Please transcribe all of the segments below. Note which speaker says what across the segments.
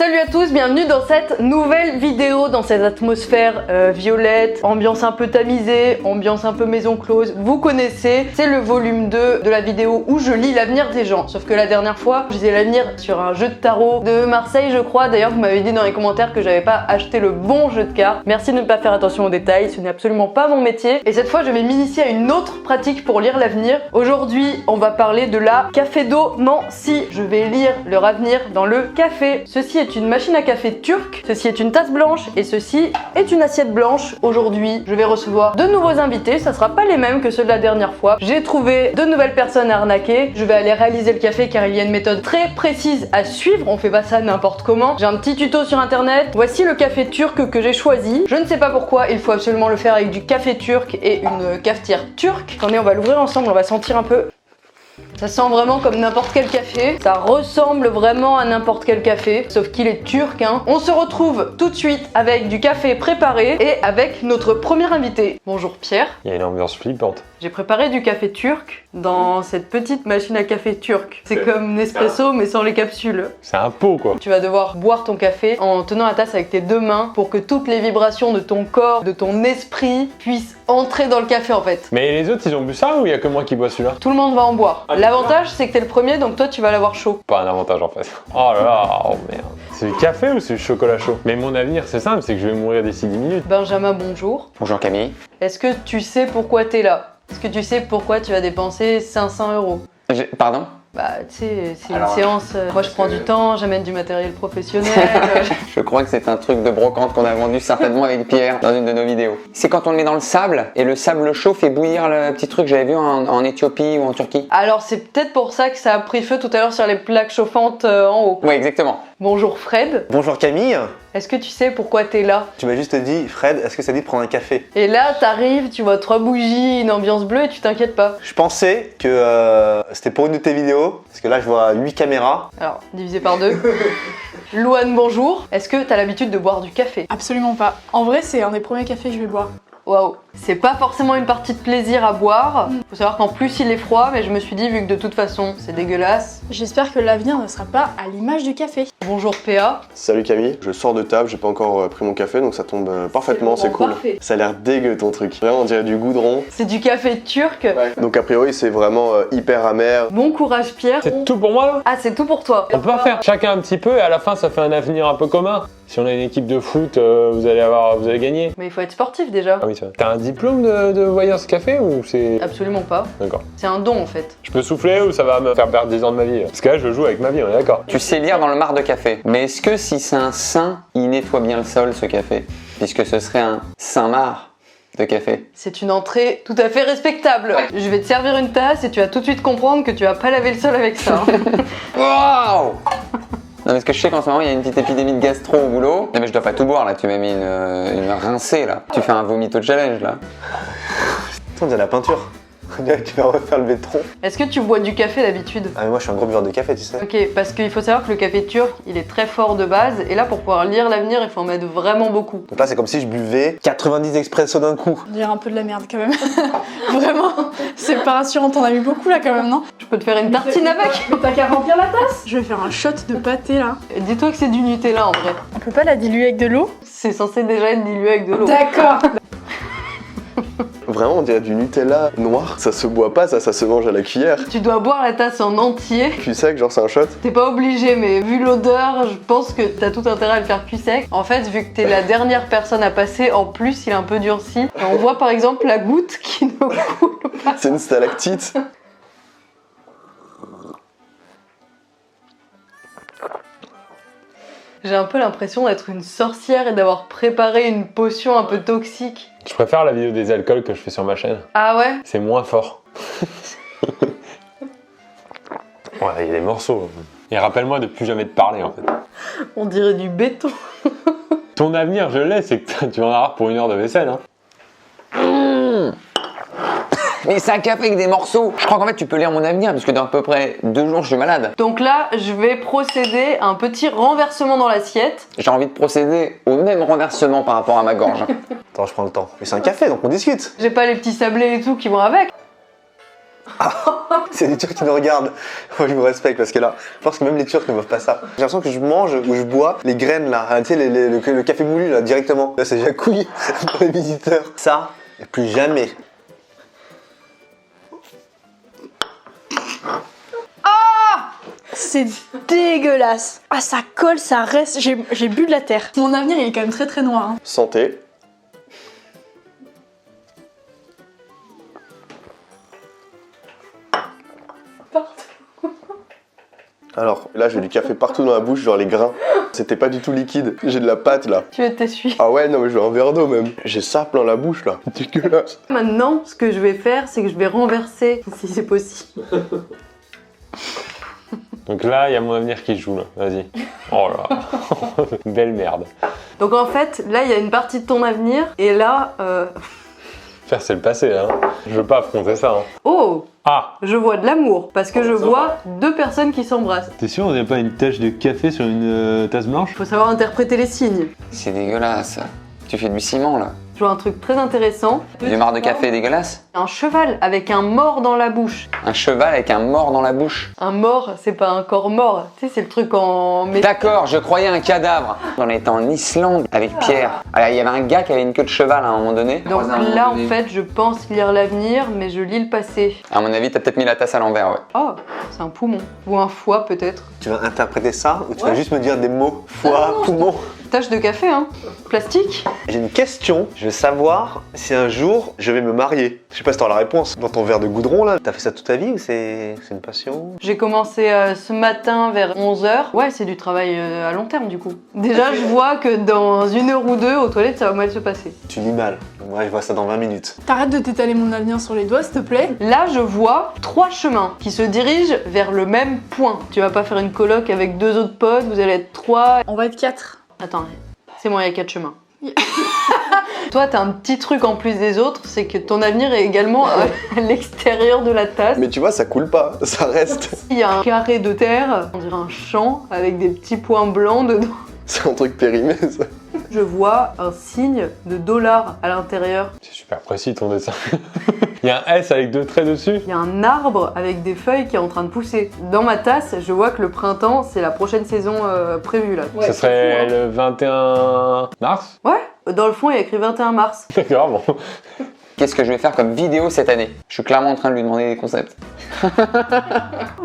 Speaker 1: Salut à tous, bienvenue dans cette nouvelle vidéo, dans cette atmosphère violette, ambiance un peu tamisée, ambiance un peu maison close. Vous connaissez, c'est le volume 2 de la vidéo où je lis l'avenir des gens. Sauf que la dernière fois, je lisais l'avenir sur un jeu de tarot de Marseille, je crois. D'ailleurs, vous m'avez dit dans les commentaires que j'avais pas acheté le bon jeu de cartes. Merci de ne pas faire attention aux détails, ce n'est absolument pas mon métier. Et cette fois, je vais m'initier à une autre pratique pour lire l'avenir. Aujourd'hui, on va parler de la cafédomancie. Je vais lire leur avenir dans le café. Ceci est une machine à café turque, ceci est une tasse blanche et ceci est une assiette blanche. Aujourd'hui, je vais recevoir de nouveaux invités, ça sera pas les mêmes que ceux de la dernière fois. J'ai trouvé de nouvelles personnes à arnaquer, je vais aller réaliser le café car il y a une méthode très précise à suivre, on fait pas ça n'importe comment. J'ai un petit tuto sur internet, voici le café turc que j'ai choisi. Je ne sais pas pourquoi, il faut absolument le faire avec du café turc et une cafetière turque. Attendez, on va l'ouvrir ensemble, on va sentir un peu. Ça sent vraiment comme n'importe quel café, ça ressemble vraiment à n'importe quel café, sauf qu'il est turc hein. On se retrouve tout de suite avec du café préparé et avec notre premier invité. Bonjour Pierre.
Speaker 2: Il y a une ambiance flippante.
Speaker 1: J'ai préparé du café turc dans cette petite machine à café turque. C'est comme Nespresso mais sans les capsules.
Speaker 2: C'est un pot quoi.
Speaker 1: Tu vas devoir boire ton café en tenant la tasse avec tes deux mains pour que toutes les vibrations de ton corps, de ton esprit puissent entrer dans le café en fait.
Speaker 2: Mais les autres ils ont bu ça ou il y a que moi qui bois celui-là?
Speaker 1: Tout le monde va en boire. L'avantage c'est que t'es le premier donc toi tu vas l'avoir chaud.
Speaker 2: Pas un avantage en fait. Oh là là, oh merde. C'est du café ou c'est du chocolat chaud? Mais mon avenir c'est simple, c'est que je vais mourir d'ici 10 minutes.
Speaker 1: Benjamin, bonjour.
Speaker 3: Bonjour Camille.
Speaker 1: Est-ce que tu sais pourquoi t'es là? Est-ce que tu sais pourquoi tu vas dépenser 500 €?
Speaker 3: Pardon?
Speaker 1: Bah tu sais, c'est une
Speaker 3: Alors,
Speaker 1: séance, moi je prends du temps, j'amène du matériel professionnel.
Speaker 3: Je crois que c'est un truc de brocante qu'on a vendu certainement avec Pierre dans une de nos vidéos. C'est quand on le met dans le sable et le sable chaud fait bouillir le petit truc que j'avais vu en Éthiopie ou en Turquie.
Speaker 1: Alors c'est peut-être pour ça que ça a pris feu tout à l'heure sur les plaques chauffantes en haut.
Speaker 3: Oui, exactement.
Speaker 1: Bonjour Fred,
Speaker 4: Bonjour Camille,
Speaker 1: est-ce que tu sais pourquoi t'es là?
Speaker 4: tu m'as juste dit Fred, est-ce que ça dit de prendre un café?
Speaker 1: Et là t'arrives, tu vois 3 bougies, une ambiance bleue et tu t'inquiètes pas.
Speaker 4: Je pensais que c'était pour une de tes vidéos, parce que là je vois 8 caméras.
Speaker 1: Alors, divisé par 2. Louane, bonjour. Est-ce que t'as l'habitude de boire du café?
Speaker 5: Absolument pas. En vrai, c'est un des premiers cafés que je vais boire.
Speaker 1: Waouh, c'est pas forcément une partie de plaisir à boire. Faut savoir qu'en plus il est froid, mais je me suis dit, vu que de toute façon c'est dégueulasse.
Speaker 5: J'espère que l'avenir ne sera pas à l'image du café.
Speaker 1: Bonjour PA.
Speaker 6: Salut Camille, je sors de table, j'ai pas encore pris mon café donc ça tombe parfaitement, c'est cool.
Speaker 1: Parfait.
Speaker 6: Ça a l'air dégueu ton truc, vraiment on dirait du goudron.
Speaker 1: C'est du café turc.
Speaker 6: Donc a priori c'est vraiment hyper amer.
Speaker 1: Bon courage Pierre.
Speaker 2: C'est tout pour moi là?
Speaker 1: Ah, c'est tout pour toi.
Speaker 2: On peut pas faire chacun un petit peu et à la fin ça fait un avenir un peu commun. Si on a une équipe de foot, vous allez gagner.
Speaker 1: Mais il faut être sportif déjà.
Speaker 2: Ah oui ça. T'as un diplôme de voyance café ou c'est...
Speaker 1: Absolument pas.
Speaker 2: D'accord.
Speaker 1: C'est un don en fait.
Speaker 2: Je peux souffler ou ça va me faire perdre 10 ans de ma vie? Parce que là je joue avec ma vie, on est d'accord.
Speaker 3: Tu sais lire dans le marc de café. Mais est-ce que si c'est un saint, il nettoie bien le sol ce café? Puisque ce serait un saint-marc de café.
Speaker 1: C'est une entrée tout à fait respectable. Je vais te servir une tasse et tu vas tout de suite comprendre que tu vas pas laver le sol avec ça.
Speaker 3: Waouh! Non, parce que je sais qu'en ce moment il y a une petite épidémie de gastro au boulot. Non, mais je dois pas tout boire là, tu m'as mis une rincée là. Tu fais un vomito challenge là.
Speaker 4: On dirait la peinture. On dirait que tu vas refaire le béton.
Speaker 1: Est-ce que tu bois du café d'habitude?
Speaker 4: Ah mais moi je suis un gros buveur de café tu sais.
Speaker 1: Ok, parce qu'il faut savoir que le café turc, il est très fort de base, et là pour pouvoir lire l'avenir, il faut en mettre vraiment beaucoup.
Speaker 4: Donc là c'est comme si je buvais 90 expresso d'un coup.
Speaker 5: On dirait un peu de la merde quand même. Vraiment, c'est pas rassurant. T'en as eu beaucoup là quand même, non?
Speaker 1: Je peux te faire une tartine avec.
Speaker 5: Mais t'as qu'à remplir la tasse. Je vais faire un shot de pâté là.
Speaker 1: Dis-toi que c'est du Nutella en vrai.
Speaker 5: On peut pas la diluer avec de l'eau?
Speaker 1: C'est censé déjà être dilué avec de l'eau.
Speaker 5: D'accord.
Speaker 6: Vraiment on dirait du Nutella noir, ça se boit pas, ça se mange à la cuillère.
Speaker 1: Tu dois boire la tasse en entier.
Speaker 6: Cul sec, genre c'est un shot.
Speaker 1: T'es pas obligé, mais vu l'odeur, je pense que t'as tout intérêt à le faire cul sec. En fait, vu que t'es la dernière personne à passer, en plus il est un peu durci. Et on voit par exemple la goutte qui ne coule pas.
Speaker 6: C'est une stalactite.
Speaker 1: J'ai un peu l'impression d'être une sorcière et d'avoir préparé une potion un peu toxique.
Speaker 2: Je préfère la vidéo des alcools que je fais sur ma chaîne.
Speaker 1: Ah ouais?
Speaker 2: C'est moins fort. Ouais, il y a des morceaux. Et rappelle-moi de plus jamais te parler en fait.
Speaker 1: On dirait du béton.
Speaker 2: Ton avenir, je l'ai, c'est que tu en auras pour 1 heure de vaisselle. Hein.
Speaker 3: Mais c'est un café avec des morceaux. Je crois qu'en fait tu peux lire mon avenir parce que dans à peu près 2 jours je suis malade.
Speaker 1: Donc là, je vais procéder à un petit renversement dans l'assiette.
Speaker 3: J'ai envie de procéder au même renversement par rapport à ma gorge.
Speaker 4: Attends je prends le temps. Mais c'est un café donc on discute.
Speaker 1: J'ai pas les petits sablés et tout qui vont avec.
Speaker 4: C'est des Turcs qui nous regardent. Moi, je vous respecte parce que là, je pense que même les Turcs ne peuvent pas ça. J'ai l'impression que je mange ou je bois les graines là. Tu sais, le café moulu là, directement. Là, c'est déjà couilles pour les visiteurs. Ça, et plus jamais.
Speaker 5: C'est dégueulasse. Ah, ça colle, ça reste. J'ai bu de la terre. Mon avenir, il est quand même très très noir. Hein.
Speaker 6: Santé. Alors là j'ai du café partout dans la bouche, genre les grains. C'était pas du tout liquide, j'ai de la pâte là.
Speaker 1: Tu t'essuies.
Speaker 6: Ah ouais non mais je veux un verre d'eau même. J'ai ça plein la bouche là, dégueulasse.
Speaker 1: Maintenant, ce que je vais faire, c'est que je vais renverser, si c'est possible.
Speaker 2: Donc là, il y a mon avenir qui joue là. Vas-y. Oh là. Belle merde.
Speaker 1: Donc en fait, là, il y a une partie de ton avenir, et là...
Speaker 2: Faire c'est le passé, hein. Je veux pas affronter ça. Hein.
Speaker 1: Oh,
Speaker 2: Ah.
Speaker 1: je vois de l'amour, parce que je vois deux personnes qui s'embrassent.
Speaker 2: T'es sûr on n'a pas une tache de café sur une tasse blanche?
Speaker 1: Faut savoir interpréter les signes.
Speaker 3: C'est dégueulasse. Tu fais du ciment là.
Speaker 1: Je vois un truc très intéressant.
Speaker 3: Du marc de café dégueulasse.
Speaker 1: Un cheval avec un mort dans la bouche.
Speaker 3: Un cheval avec un mort dans la bouche.
Speaker 1: Un mort, c'est pas un corps mort. Tu sais, c'est le truc en...
Speaker 3: D'accord, je croyais un cadavre. On était en Islande avec Pierre. Alors, il y avait un gars qui avait une queue de cheval à un moment donné.
Speaker 1: Donc là, en fait, je pense lire l'avenir, mais je lis le passé.
Speaker 3: À mon avis, t'as peut-être mis la tasse à l'envers, ouais.
Speaker 1: Oh, c'est un poumon. Ou un foie, peut-être.
Speaker 4: Tu vas interpréter ça ou tu vas juste me dire des mots? Foie, poumon.
Speaker 1: Tache de café, hein. Plastique.
Speaker 4: J'ai une question. Je veux savoir si un jour je vais me marier. Je sais pas si t'auras la réponse. Dans ton verre de goudron là, t'as fait ça toute ta vie ou c'est une passion?
Speaker 1: J'ai commencé ce matin vers 11h. Ouais, c'est du travail à long terme, du coup. Déjà, je vois que dans 1 heure ou 2, aux toilettes, ça va mal se passer.
Speaker 4: Tu lis mal. Moi je vois ça dans 20 minutes.
Speaker 5: T'arrêtes de t'étaler mon avenir sur les doigts, s'il te plaît.
Speaker 1: Là, je vois 3 chemins qui se dirigent vers le même point. Tu vas pas faire une coloc avec 2 autres potes, vous allez être 3.
Speaker 5: On va être 4.
Speaker 1: Attends, c'est moi, il y a 4 chemins. Toi, t'as un petit truc en plus des autres, c'est que ton avenir est également à l'extérieur de la tasse.
Speaker 6: Mais tu vois ça coule pas, ça reste.
Speaker 1: Il y a un carré de terre, on dirait un champ, avec des petits points blancs dedans.
Speaker 6: C'est un truc périmé ça.
Speaker 1: Je vois un signe de dollar à l'intérieur.
Speaker 2: C'est super précis ton dessin. Il y a un S avec 2 traits dessus.
Speaker 1: Il y a un arbre avec des feuilles qui est en train de pousser. Dans ma tasse, je vois que le printemps, c'est la prochaine saison prévue là.
Speaker 2: Ce serait le 21 mars.
Speaker 1: Ouais, dans le fond, il y a écrit 21 mars.
Speaker 2: D'accord, bon.
Speaker 3: Qu'est-ce que je vais faire comme vidéo cette année? Je suis clairement en train de lui demander des concepts.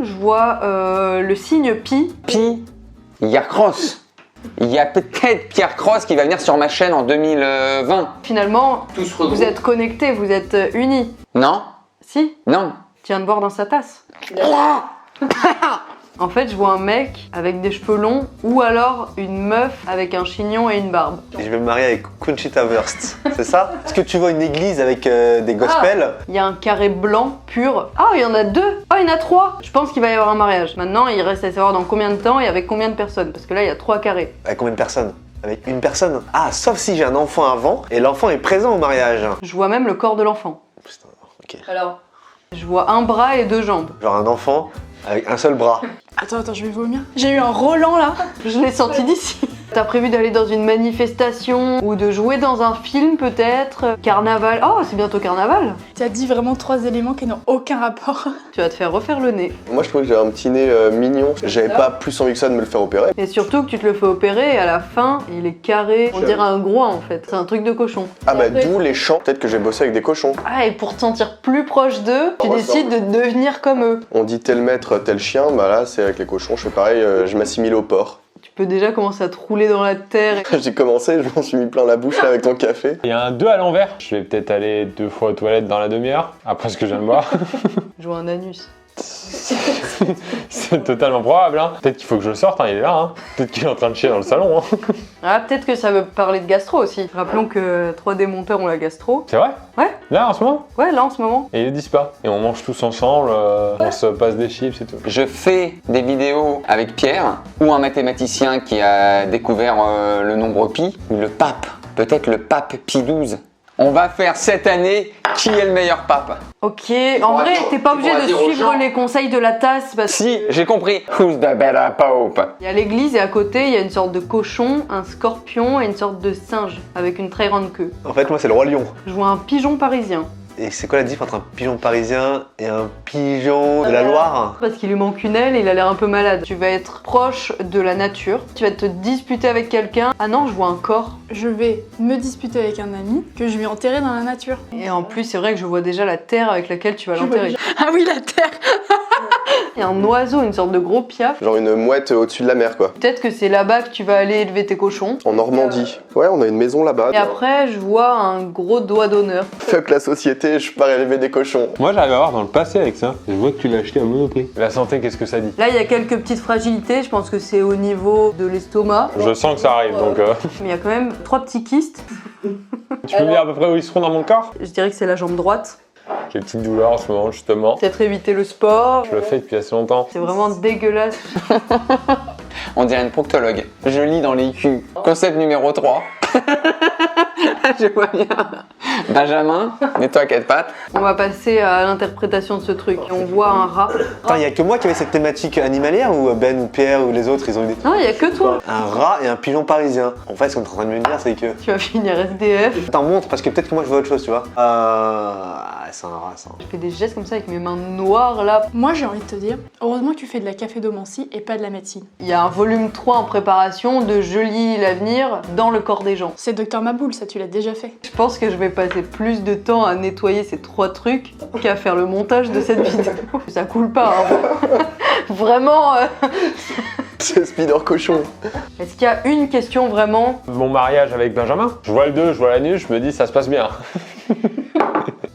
Speaker 1: Je vois le signe pi.
Speaker 3: Pi, il y a Cross. Il y a peut-être Pierre Cross qui va venir sur ma chaîne en 2020.
Speaker 1: Finalement, vous êtes connectés, vous êtes unis.
Speaker 3: Non?
Speaker 1: Si,
Speaker 3: Non?
Speaker 1: tu viens de boire dans sa tasse. En fait, je vois un mec avec des cheveux longs ou alors une meuf avec un chignon et une barbe.
Speaker 4: Je vais me marier avec Conchita Wurst. C'est ça? Est-ce que tu vois une église avec des gospels?
Speaker 1: Il y a un carré blanc pur. Ah, il y en a 2. Ah, il y en a 3. Je pense qu'il va y avoir un mariage. Maintenant, il reste à savoir dans combien de temps et avec combien de personnes. Parce que là, il y a 3 carrés.
Speaker 4: Avec combien de personnes? Avec une personne? Ah, sauf si j'ai un enfant avant et l'enfant est présent au mariage.
Speaker 1: Je vois même le corps de l'enfant.
Speaker 4: Putain, ok.
Speaker 1: Alors, je vois un bras et 2 jambes.
Speaker 4: Genre un enfant avec un seul bras.
Speaker 5: Attends, je vais vomir. J'ai eu un Roland là.
Speaker 1: Je l'ai senti d'ici. T'as prévu d'aller dans une manifestation ou de jouer dans un film peut-être? Carnaval. Oh, c'est bientôt carnaval.
Speaker 5: Tu as dit vraiment 3 éléments qui n'ont aucun rapport.
Speaker 1: Tu vas te faire refaire le nez.
Speaker 6: Moi je trouvais que j'avais un petit nez mignon. J'avais pas plus envie que ça de me le faire opérer.
Speaker 1: Et surtout que tu te le fais opérer et à la fin, il est carré. On dirait un groin en fait. C'est un truc de cochon.
Speaker 6: Ah bah d'où les champs. Peut-être que j'ai bossé avec des cochons.
Speaker 1: Ah, et pour te sentir plus proche d'eux, tu
Speaker 6: Oh,
Speaker 1: décides de devenir comme eux.
Speaker 6: On dit tel maître, tel chien. Bah là c'est avec les cochons. Je fais pareil, je m'assimile au porc.
Speaker 1: Tu peux déjà commencer à te rouler dans la terre.
Speaker 6: J'ai commencé, je m'en suis mis plein la bouche là avec ton café.
Speaker 2: Il y a un 2 à l'envers. Je vais peut-être aller 2 fois aux toilettes dans la demi-heure, après ce que je viens de boire.
Speaker 1: Je vois un anus.
Speaker 2: C'est totalement probable, hein. Peut-être qu'il faut que je le sorte, hein, il est là, hein. Peut-être qu'il est en train de chier dans le salon, hein.
Speaker 1: Ah, peut-être que ça veut parler de gastro aussi. Rappelons que 3D monteurs ont la gastro.
Speaker 2: C'est vrai?
Speaker 1: Ouais.
Speaker 2: Là, en ce moment?
Speaker 1: Ouais, là en ce moment.
Speaker 2: Et ils le disent pas. Et on mange tous ensemble, on se passe des chips et tout.
Speaker 3: Je fais des vidéos avec Pierre ou un mathématicien qui a découvert le nombre pi, ou le pape, peut-être le pape Pi 12. On va faire cette année qui est le meilleur pape.
Speaker 1: Ok, en vrai, t'es pas obligé de suivre les conseils de la tasse parce que
Speaker 3: Si, j'ai compris. Who's the better pope?
Speaker 1: il y a l'église et à côté, il y a une sorte de cochon, un scorpion et une sorte de singe avec une très grande queue.
Speaker 4: En fait, moi, c'est le roi lion.
Speaker 1: Je vois un pigeon parisien.
Speaker 4: Et c'est quoi la diff entre un pigeon parisien et un pigeon de la Loire?
Speaker 1: Parce qu'il lui manque une aile et il a l'air un peu malade. Tu vas être proche de la nature, tu vas te disputer avec quelqu'un. Ah non, je vois un corps.
Speaker 5: Je vais me disputer avec un ami que je vais enterrer dans la nature.
Speaker 1: Et en plus, c'est vrai que je vois déjà la terre avec laquelle tu vas l'enterrer.
Speaker 5: Ah oui, la terre.
Speaker 1: Il y a un oiseau, une sorte de gros piaf.
Speaker 6: Genre une mouette au-dessus de la mer, quoi.
Speaker 1: Peut-être que c'est là-bas que tu vas aller élever tes cochons.
Speaker 6: En Normandie. Ouais, on a une maison là-bas.
Speaker 1: Et après, je vois un gros doigt d'honneur.
Speaker 6: Fuck la société, je pars élever des cochons.
Speaker 2: Moi, j'arrive à voir dans le passé avec ça. Je vois que tu l'as acheté à Monoprix. La santé, qu'est-ce que ça dit?
Speaker 1: Là, il y a quelques petites fragilités. Je pense que c'est au niveau de l'estomac.
Speaker 2: Je sens que ça arrive, donc
Speaker 1: Mais il y a quand même 3 petits kystes.
Speaker 2: tu peux me dire à peu près où ils seront dans mon corps?
Speaker 1: Je dirais que c'est la jambe droite.
Speaker 2: J'ai une petite douleur en ce moment, justement.
Speaker 1: Peut-être éviter le sport.
Speaker 2: Je le fais depuis assez longtemps.
Speaker 1: C'est vraiment dégueulasse.
Speaker 3: On dirait une proctologue. Je lis dans les culs. Concept numéro 3. Je vois bien. Benjamin, nettoie à 4 pattes.
Speaker 1: On va passer à l'interprétation de ce truc. On voit un rat.
Speaker 4: Attends, il y a que moi qui avais cette thématique animalière ou Ben ou Pierre ou les autres, ils ont eu des...
Speaker 1: Non, il y a que toi.
Speaker 4: Un rat et un pigeon parisien. En fait, ce qu'on est en train de me dire, c'est que...
Speaker 1: Tu vas finir SDF.
Speaker 4: Attends, montre, parce que peut-être que moi je vois autre chose, tu vois. C'est un rat, ça.
Speaker 1: Je fais des gestes comme ça avec mes mains noires là.
Speaker 5: Moi, j'ai envie de te dire, heureusement que tu fais de la cafédomancie et pas de la médecine.
Speaker 1: Il y a un volume 3 en préparation de Je lis l'avenir dans le corps des gens.
Speaker 5: C'est Docteur Maboul, ça tu l'as déjà fait.
Speaker 1: Je pense que je vais passer plus de temps à nettoyer ces 3 trucs qu'à faire le montage de cette vidéo. Ça coule pas, hein. Vraiment.
Speaker 6: C'est Spider Cochon.
Speaker 1: Est-ce qu'il y a une question vraiment?
Speaker 2: Mon mariage avec Benjamin, je vois le 2, je vois la nuit, je me dis ça se passe bien.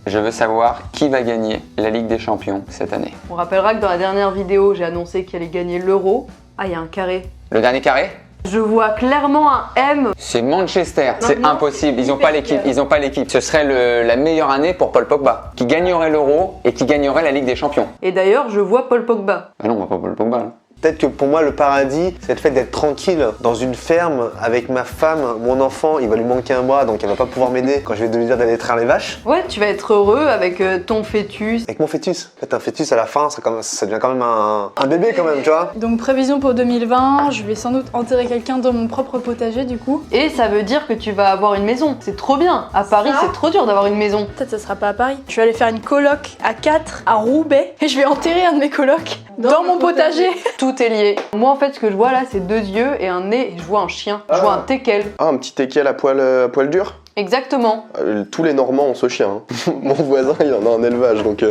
Speaker 3: Je veux savoir qui va gagner la Ligue des Champions cette année.
Speaker 1: On rappellera que dans la dernière vidéo, j'ai annoncé qu'il allait gagner l'Euro. Ah, il y a un carré.
Speaker 3: Le dernier carré?
Speaker 1: Je vois clairement un M.
Speaker 3: C'est Manchester,
Speaker 1: Non,
Speaker 3: c'est
Speaker 1: non,
Speaker 3: impossible, ils n'ont
Speaker 1: hyper
Speaker 3: pas l'équipe,
Speaker 1: clair.
Speaker 3: ils n'ont pas l'équipe. Ce serait la meilleure année pour Paul Pogba, qui gagnerait l'Euro et qui gagnerait la Ligue des Champions.
Speaker 1: Et d'ailleurs, je vois Paul Pogba.
Speaker 3: Ah non, on va pas Paul Pogba là.
Speaker 4: Peut-être que pour moi, le paradis, c'est le fait d'être tranquille dans une ferme avec ma femme, mon enfant, il va lui manquer un bras, donc elle va pas pouvoir m'aider quand je vais lui dire d'aller traire les vaches.
Speaker 1: Ouais, tu vas être heureux avec ton fœtus.
Speaker 4: Avec mon fœtus. En fait, un fœtus à la fin, ça devient quand même un bébé quand même, tu vois.
Speaker 5: Donc prévision pour 2020, je vais sans doute enterrer quelqu'un dans mon propre potager du coup.
Speaker 1: Et ça veut dire que tu vas avoir une maison. C'est trop bien. À Paris, c'est trop dur d'avoir une maison.
Speaker 5: Peut-être ça sera pas à Paris. Je vais aller faire une coloc à 4 à Roubaix et je vais enterrer un de mes colocs dans mon potager.
Speaker 1: Tout est lié. Moi, en fait, ce que je vois là, c'est 2 yeux et un nez. Et je vois un chien. Je vois un teckel.
Speaker 6: Ah, un petit teckel à poil dur.
Speaker 1: Exactement.
Speaker 6: Tous les Normands ont ce chien. Hein. Mon voisin, il en a un élevage, donc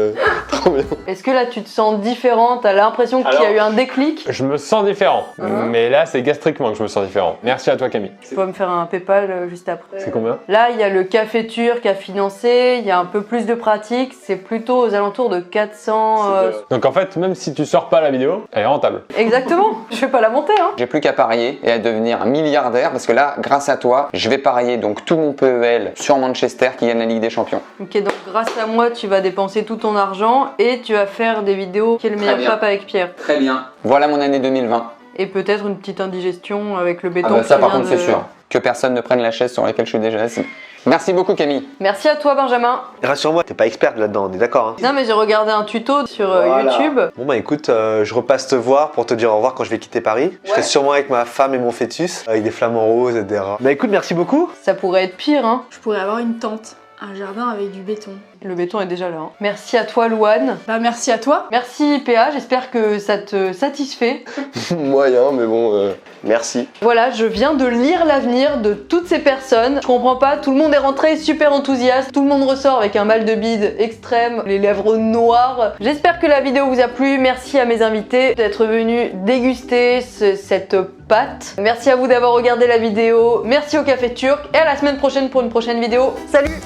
Speaker 6: trop bien.
Speaker 1: Est-ce que là, tu te sens différente? T'as l'impression qu'il y a eu un déclic?
Speaker 2: Je me sens différent, mais là c'est gastriquement que je me sens différent. Merci à toi Camille.
Speaker 1: Tu peux me faire un PayPal juste après.
Speaker 2: C'est combien?
Speaker 1: Là, il y a le café turc à financer. Il y a un peu plus de pratique. C'est plutôt aux alentours de 400...
Speaker 2: Donc en fait, même si tu sors pas la vidéo, elle est rentable.
Speaker 1: Exactement. Je vais pas la monter, hein.
Speaker 3: J'ai plus qu'à parier et à devenir milliardaire parce que là, grâce à toi, je vais parier donc tout mon PEL sur Manchester qui gagne la Ligue des Champions.
Speaker 1: Ok, donc grâce à moi, tu vas dépenser tout ton argent et tu vas faire des vidéos qui est le
Speaker 3: Très
Speaker 1: meilleur
Speaker 3: bien.
Speaker 1: pape avec Pierre.
Speaker 3: Très bien. Voilà mon année 2020.
Speaker 1: Et peut-être une petite indigestion avec le
Speaker 3: Ah
Speaker 1: béton.
Speaker 3: bah ça
Speaker 1: qui
Speaker 3: par
Speaker 1: vient
Speaker 3: contre
Speaker 1: de-
Speaker 3: c'est sûr. Que personne ne prenne la chaise sur laquelle je suis déjà assis. Merci beaucoup Camille.
Speaker 1: Merci à toi, Benjamin.
Speaker 4: Et rassure-moi, t'es pas experte là-dedans, on est d'accord, hein.
Speaker 1: Non, mais j'ai regardé un tuto sur
Speaker 4: Voilà.
Speaker 1: YouTube.
Speaker 4: Bon bah écoute, je repasse te voir pour te dire au revoir quand je vais quitter Paris. Je serai sûrement avec ma femme et mon fœtus, avec des flamants roses et des rats. Bah écoute, merci beaucoup.
Speaker 1: Ça pourrait être pire, hein.
Speaker 5: Je pourrais avoir une tente, un jardin avec du béton.
Speaker 1: Le béton est déjà là. Hein. Merci à toi, Louane.
Speaker 5: Bah merci à toi.
Speaker 1: Merci, PA. J'espère que ça te satisfait.
Speaker 6: Moyen, mais bon, merci.
Speaker 1: Voilà, je viens de lire l'avenir de toutes ces personnes. Je comprends pas, tout le monde est rentré super enthousiaste, tout le monde ressort avec un mal de bide extrême, les lèvres noires. J'espère que la vidéo vous a plu. Merci à mes invités d'être venus déguster cette pâte. Merci à vous d'avoir regardé la vidéo. Merci au Café Turc et à la semaine prochaine pour une prochaine vidéo. Salut!